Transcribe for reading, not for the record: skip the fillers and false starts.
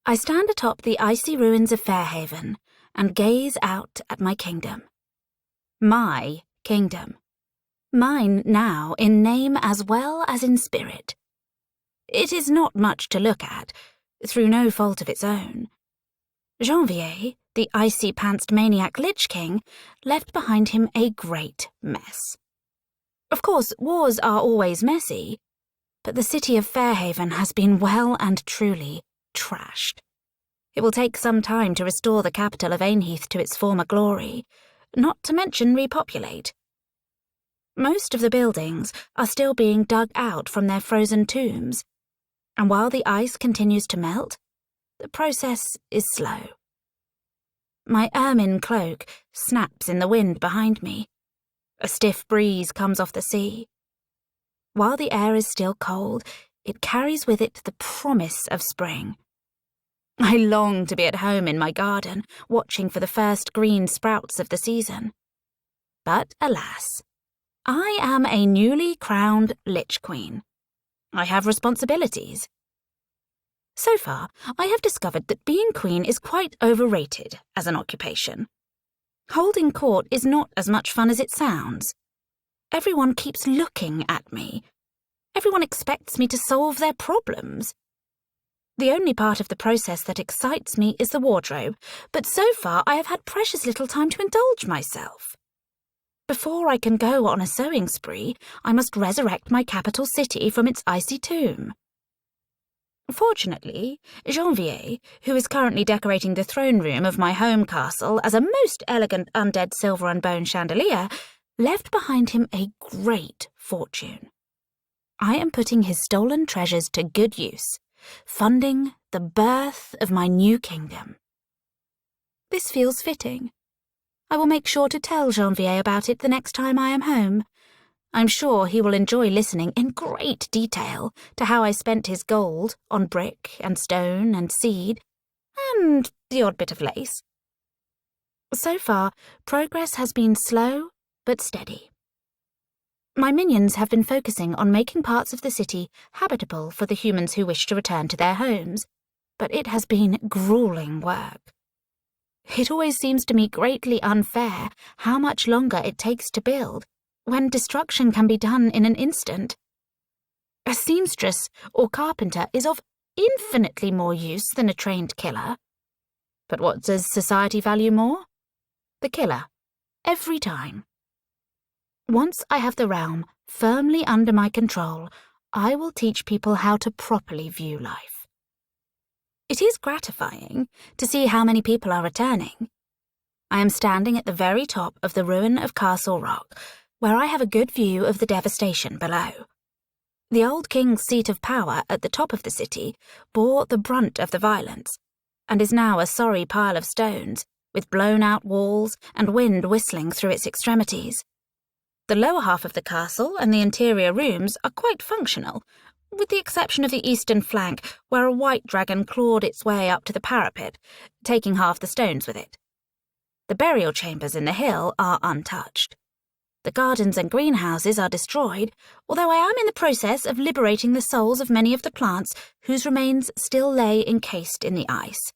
I stand atop the icy ruins of Fairhaven and gaze out at my kingdom. My kingdom. Mine now in name as well as in spirit. It is not much to look at, through no fault of its own. Janvier, the icy-pantsed maniac Lich King, left behind him a great mess. Of course, wars are always messy, but the city of Fairhaven has been well and truly trashed. It will take some time to restore the capital of Einheath to its former glory, not to mention repopulate. Most of the buildings are still being dug out from their frozen tombs, and while the ice continues to melt, the process is slow. My ermine cloak snaps in the wind behind me. A stiff breeze comes off the sea. While the air is still cold, it carries with it the promise of spring. I long to be at home in my garden, watching for the first green sprouts of the season. But alas, I am a newly crowned Lich Queen. I have responsibilities. So far, I have discovered that being queen is quite overrated as an occupation. Holding court is not as much fun as it sounds. Everyone keeps looking at me. Everyone expects me to solve their problems. The only part of the process that excites me is the wardrobe, but so far I have had precious little time to indulge myself. Before I can go on a sewing spree, I must resurrect my capital city from its icy tomb. Fortunately, Janvier, who is currently decorating the throne room of my home castle as a most elegant undead silver and bone chandelier, left behind him a great fortune. I am putting his stolen treasures to good use, funding the birth of my new kingdom. This feels fitting. I will make sure to tell Janvier about it the next time I am home. I'm sure he will enjoy listening in great detail to how I spent his gold on brick and stone and seed, and the odd bit of lace. So far, progress has been slow but steady. My minions have been focusing on making parts of the city habitable for the humans who wish to return to their homes, but it has been grueling work. It always seems to me greatly unfair how much longer it takes to build, when destruction can be done in an instant. A seamstress or carpenter is of infinitely more use than a trained killer. But what does society value more? The killer, every time. Once I have the realm firmly under my control, I will teach people how to properly view life. It is gratifying to see how many people are returning. I am standing at the very top of the ruin of Castle Rock, where I have a good view of the devastation below. The old king's seat of power at the top of the city bore the brunt of the violence, and is now a sorry pile of stones, with blown-out walls and wind whistling through its extremities. The lower half of the castle and the interior rooms are quite functional, with the exception of the eastern flank, where a white dragon clawed its way up to the parapet, taking half the stones with it. The burial chambers in the hill are untouched. The gardens and greenhouses are destroyed, although I am in the process of liberating the souls of many of the plants whose remains still lay encased in the ice.